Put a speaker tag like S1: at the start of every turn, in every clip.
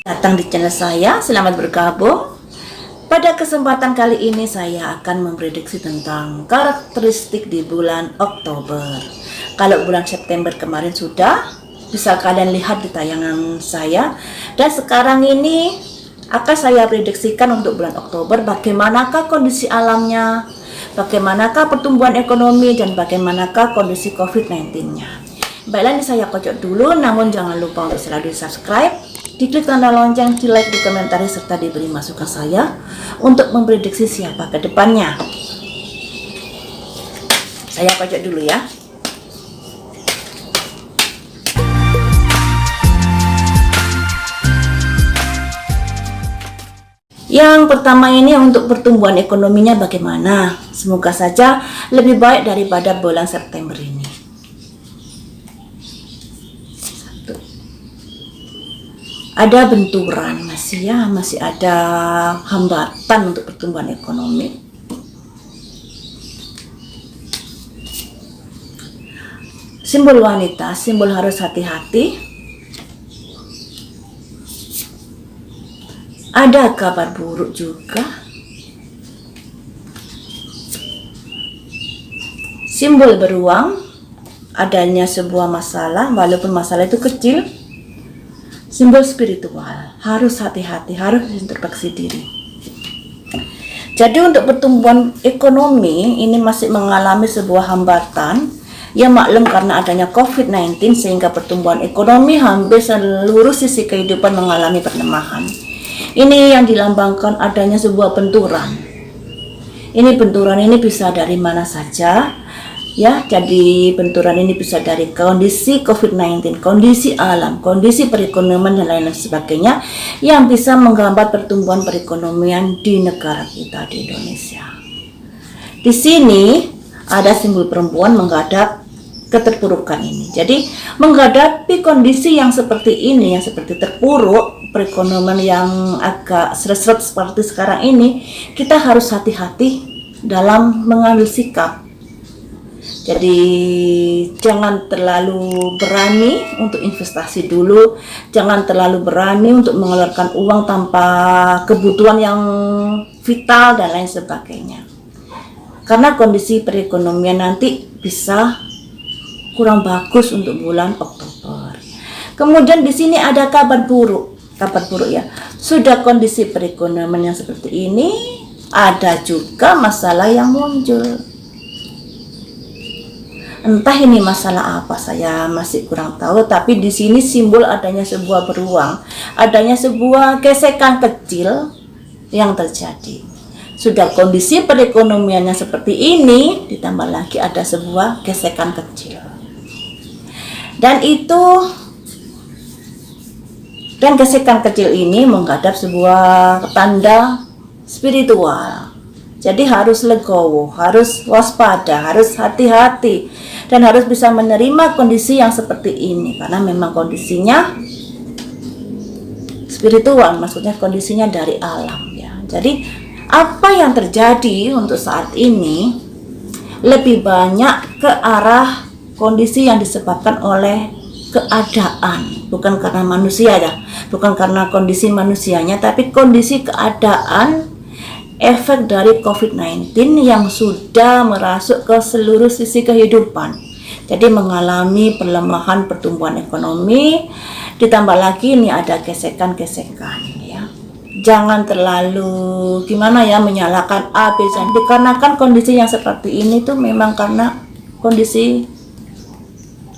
S1: Datang di channel saya, selamat bergabung. Pada kesempatan kali ini saya akan memprediksi tentang karakteristik di bulan Oktober. Kalau bulan September kemarin sudah, bisa kalian lihat di tayangan saya. Dan sekarang ini akan saya prediksikan untuk bulan Oktober bagaimanakah kondisi alamnya, bagaimanakah pertumbuhan ekonomi, dan bagaimanakah kondisi COVID-19-nya. Baiklah, ini saya kocok dulu, namun jangan lupa untuk selalu di subscribe, diklik tanda lonceng, di like, di komentari, serta diberi masukan saya untuk memprediksi siapa ke depannya. Saya kocok dulu ya. Yang pertama ini untuk pertumbuhan ekonominya bagaimana? Semoga saja lebih baik daripada bulan September ini. Ada benturan masih ada hambatan untuk pertumbuhan ekonomi. Simbol wanita, simbol harus hati-hati. Ada kabar buruk juga. Simbol beruang, adanya sebuah masalah walaupun masalah itu kecil. Simbol spiritual, harus hati-hati, harus introspeksi diri. Jadi untuk pertumbuhan ekonomi ini masih mengalami sebuah hambatan. Ya maklum karena adanya COVID-19 sehingga pertumbuhan ekonomi hampir seluruh sisi kehidupan mengalami perlemahan. Ini yang dilambangkan adanya sebuah benturan. Ini benturan ini bisa dari mana saja. Ya, jadi benturan ini bisa dari kondisi COVID-19, kondisi alam, kondisi perekonomian dan lain-lain sebagainya yang bisa menggambar pertumbuhan perekonomian di negara kita di Indonesia. Di sini ada simbol perempuan menghadap keterpurukan ini. Jadi menghadapi kondisi yang seperti ini, yang seperti terpuruk, perekonomian yang agak seret-seret seperti sekarang ini, kita harus hati-hati dalam mengambil sikap. Jadi jangan terlalu berani untuk investasi dulu, jangan terlalu berani untuk mengeluarkan uang tanpa kebutuhan yang vital dan lain sebagainya. Karena kondisi perekonomian nanti bisa kurang bagus untuk bulan Oktober. Kemudian di sini ada kabar buruk ya. Sudah kondisi perekonomian yang seperti ini, ada juga masalah yang muncul. Entah ini masalah apa, saya masih kurang tahu, tapi di sini simbol adanya sebuah beruang, adanya sebuah gesekan kecil yang terjadi. Sudah kondisi perekonomiannya seperti ini, ditambah lagi ada sebuah gesekan kecil. Dan gesekan kecil ini menghadap sebuah tanda spiritual. Jadi harus legowo, harus waspada, harus hati-hati, dan harus bisa menerima kondisi yang seperti ini karena memang kondisinya spiritual, maksudnya kondisinya dari alam ya. Jadi apa yang terjadi untuk saat ini lebih banyak ke arah kondisi yang disebabkan oleh keadaan, bukan karena manusia ya, bukan karena kondisi manusianya, tapi kondisi keadaan, efek dari COVID-19 yang sudah merasuk ke seluruh sisi kehidupan. Jadi mengalami perlemahan pertumbuhan ekonomi, ditambah lagi ini ada gesekan-gesekan ya. Jangan terlalu menyalahkan A, B, C, D, dikarenakan kondisi yang seperti ini tuh memang karena kondisi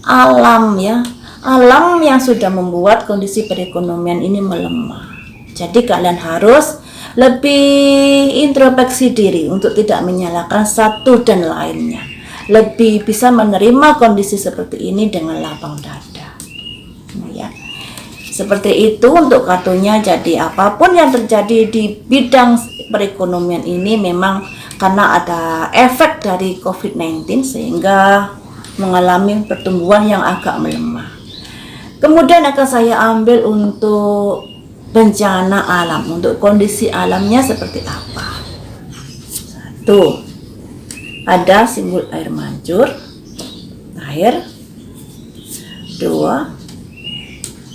S1: alam ya. Alam yang sudah membuat kondisi perekonomian ini melemah. Jadi kalian harus lebih introspeksi diri untuk tidak menyalahkan satu dan lainnya, lebih bisa menerima kondisi seperti ini dengan lapang dada ya. Seperti itu untuk kartunya. Jadi apapun yang terjadi di bidang perekonomian ini memang karena ada efek dari COVID-19 sehingga mengalami pertumbuhan yang agak melemah. Kemudian akan saya ambil untuk bencana alam, untuk kondisi alamnya seperti apa. Satu, ada simbol air mancur, air. Dua,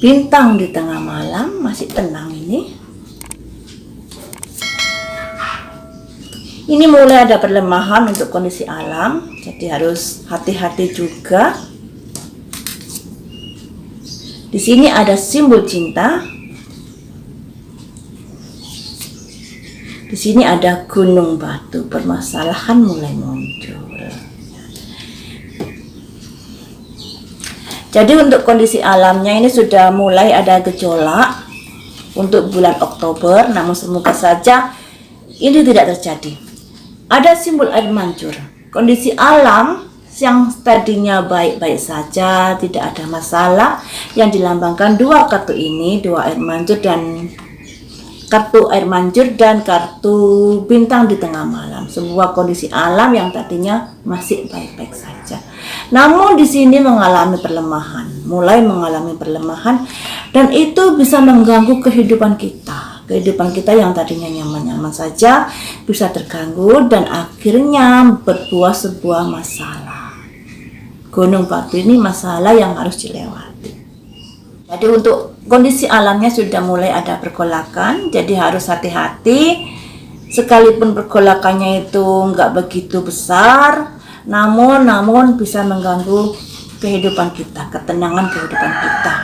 S1: bintang di tengah malam, masih tenang ini. Ini mulai ada perlemahan untuk kondisi alam, jadi harus hati-hati juga. Di sini ada simbol cinta. Di sini ada gunung batu, permasalahan mulai muncul. Jadi untuk kondisi alamnya ini sudah mulai ada gejolak untuk bulan Oktober, namun semoga saja ini tidak terjadi. Ada simbol air mancur. Kondisi alam yang tadinya baik-baik saja, tidak ada masalah, yang dilambangkan dua kartu ini, dua air mancur dan kartu air mancur dan kartu bintang di tengah malam. Sebuah kondisi alam yang tadinya masih baik-baik saja. Namun di sini mengalami perlemahan, mulai mengalami perlemahan, dan itu bisa mengganggu kehidupan kita. Kehidupan kita yang tadinya nyaman-nyaman saja bisa terganggu dan akhirnya berbuah sebuah masalah. Gunung batu ini masalah yang harus dilewati. Jadi untuk kondisi alamnya sudah mulai ada pergolakan, jadi harus hati-hati. Sekalipun pergolakannya itu nggak begitu besar, namun bisa mengganggu kehidupan kita, ketenangan kehidupan kita.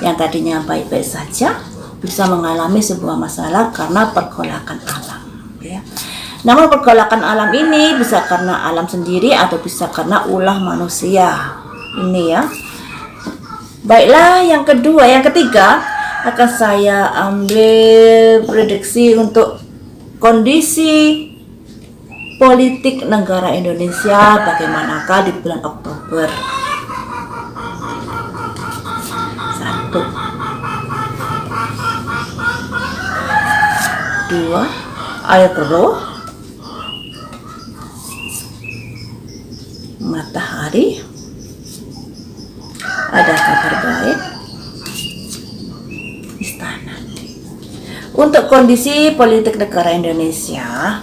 S1: Yang tadinya baik-baik saja bisa mengalami sebuah masalah karena pergolakan alam, ya. Namun pergolakan alam ini bisa karena alam sendiri atau bisa karena ulah manusia. Ini ya. Baiklah, yang ketiga akan saya ambil prediksi untuk kondisi politik negara Indonesia bagaimanakah di bulan Oktober. 1, 2, air keruh, matahari, ada kabar baik, istana. Untuk kondisi politik negara Indonesia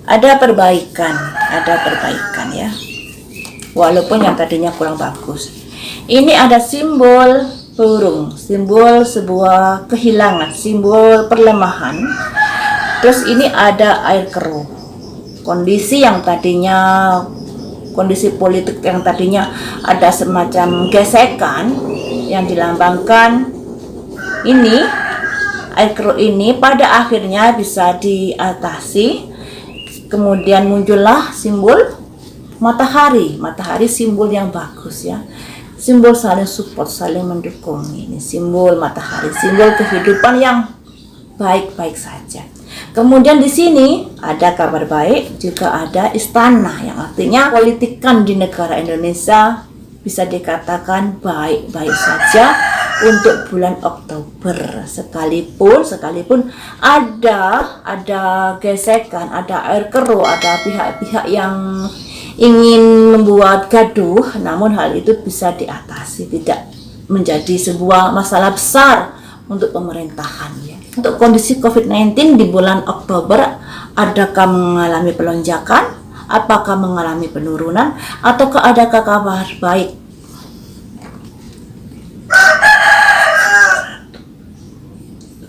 S1: ada perbaikan ya, walaupun yang tadinya kurang bagus. Ini ada simbol burung, simbol sebuah kehilangan, simbol perlemahan. Terus ini ada air keruh, kondisi politik yang tadinya ada semacam gesekan yang dilambangkan ini. Air keruh ini pada akhirnya bisa diatasi. Kemudian muncullah simbol matahari simbol yang bagus ya, simbol saling support, saling mendukung. Ini simbol matahari, simbol kehidupan yang baik-baik saja. Kemudian di sini ada kabar baik, juga ada istana, yang artinya politikan di negara Indonesia bisa dikatakan baik-baik saja untuk bulan Oktober. Sekalipun ada gesekan, ada air keruh, ada pihak-pihak yang ingin membuat gaduh, namun hal itu bisa diatasi, tidak menjadi sebuah masalah besar untuk pemerintahan ya. Untuk kondisi COVID-19 di bulan Oktober, adakah mengalami pelonjakan, apakah mengalami penurunan, ataukah adakah kabar baik?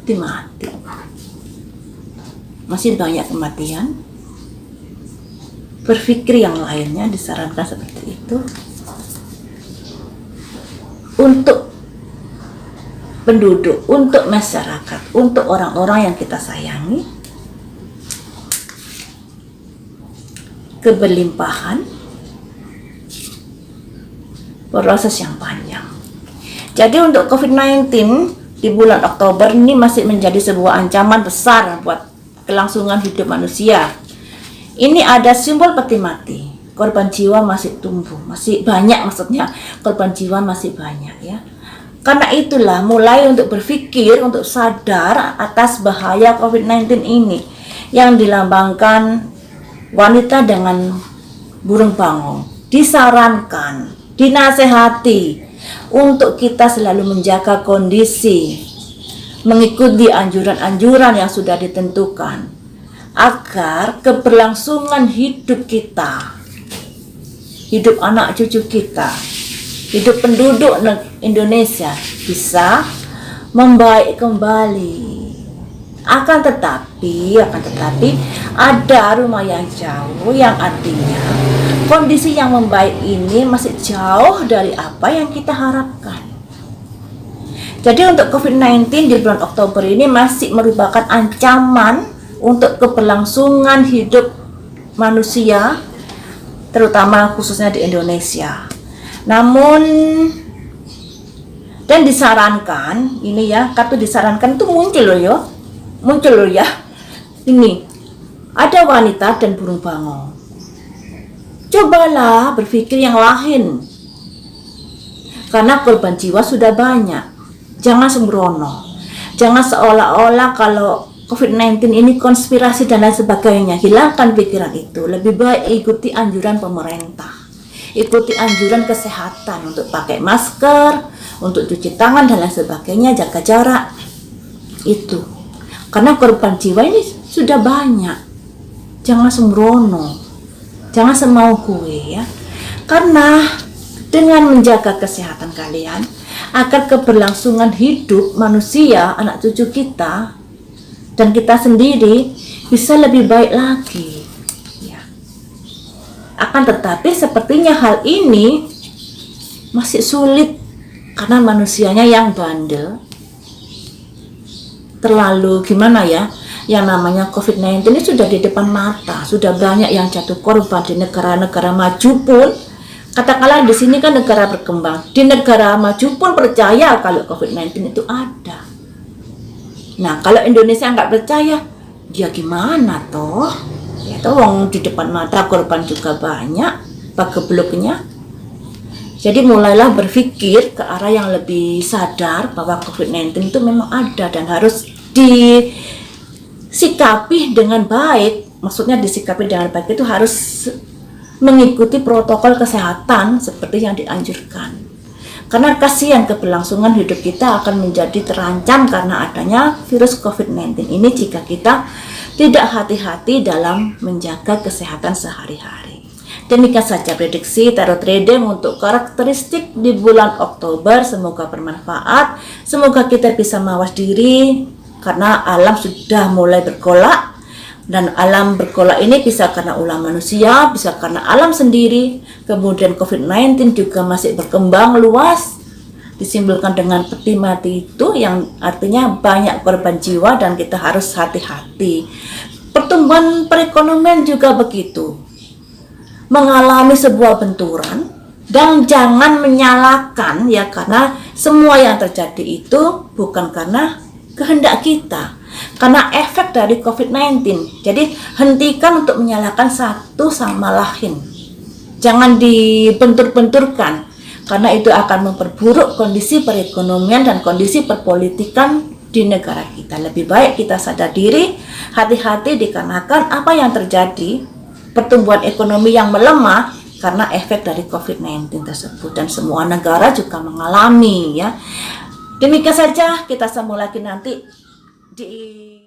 S1: Mati. Masih banyak kematian. Berpikir yang lainnya, disarankan seperti itu. Untuk penduduk, untuk masyarakat, untuk orang-orang yang kita sayangi, keberlimpahan, proses yang panjang. Jadi untuk COVID-19 di bulan Oktober ini masih menjadi sebuah ancaman besar buat kelangsungan hidup manusia. Ini ada simbol peti mati, korban jiwa masih tumbuh, masih banyak, maksudnya korban jiwa masih banyak ya. Karena itulah mulai untuk berpikir, untuk sadar atas bahaya COVID-19 ini yang dilambangkan wanita dengan burung panggung. Disarankan, dinasehati untuk kita selalu menjaga kondisi, mengikuti anjuran-anjuran yang sudah ditentukan agar keberlangsungan hidup kita, hidup anak cucu kita hidup penduduk Indonesia bisa membaik kembali. Akan tetapi ada rumah yang jauh, yang artinya kondisi yang membaik ini masih jauh dari apa yang kita harapkan. Jadi untuk COVID-19 di bulan Oktober ini masih merupakan ancaman untuk keberlangsungan hidup manusia, terutama khususnya di Indonesia. Namun dan disarankan, ini ya, kata disarankan itu muncul loh ya. Ini ada wanita dan burung bangau. Cobalah berpikir yang lain. Karena korban jiwa sudah banyak. Jangan sembrono. Jangan seolah-olah kalau COVID-19 ini konspirasi dan lain sebagainya. Hilangkan pikiran itu. Lebih baik ikuti anjuran pemerintah. Ikuti anjuran kesehatan untuk pakai masker, untuk cuci tangan dan lain sebagainya, jaga jarak. Itu. Karena korban jiwa ini sudah banyak. Jangan sembrono. Jangan semau gue ya. Karena dengan menjaga kesehatan kalian, agar keberlangsungan hidup manusia, anak cucu kita, dan kita sendiri bisa lebih baik lagi. Ya. Akan tetapi sepertinya hal ini masih sulit karena manusianya yang bandel. Terlalu gimana ya, yang namanya COVID-19 ini sudah di depan mata, sudah banyak yang jatuh korban di negara-negara maju pun. Katakanlah di sini kan negara berkembang, di negara maju pun percaya kalau COVID-19 itu ada. Nah kalau Indonesia nggak percaya, dia gimana toh? Ya toh di depan mata korban juga banyak, pagebluknya. Jadi mulailah berpikir ke arah yang lebih sadar bahwa COVID-19 itu memang ada dan harus disikapi dengan baik. Maksudnya disikapi dengan baik itu harus mengikuti protokol kesehatan seperti yang dianjurkan. Karena kasihan keberlangsungan hidup kita akan menjadi terancam karena adanya virus COVID-19 ini jika kita tidak hati-hati dalam menjaga kesehatan sehari-hari. Demikian saja prediksi tarot reading untuk karakteristik di bulan Oktober. Semoga bermanfaat. Semoga kita bisa mawas diri karena alam sudah mulai bergolak. Dan alam bergolak ini bisa karena ulah manusia, bisa karena alam sendiri. Kemudian COVID-19 juga masih berkembang luas. Disimpulkan dengan peti mati itu yang artinya banyak korban jiwa dan kita harus hati-hati. Pertumbuhan perekonomian juga begitu. Mengalami sebuah benturan dan jangan menyalahkan ya, karena semua yang terjadi itu bukan karena kehendak kita, karena efek dari COVID-19. Jadi hentikan untuk menyalahkan satu sama lain, jangan dibentur-benturkan karena itu akan memperburuk kondisi perekonomian dan kondisi perpolitikan di negara kita. Lebih baik kita sadar diri, hati-hati dikarenakan apa yang terjadi, pertumbuhan ekonomi yang melemah karena efek dari COVID-19 tersebut, dan semua negara juga mengalami ya. Demikian saja, kita sambung lagi nanti di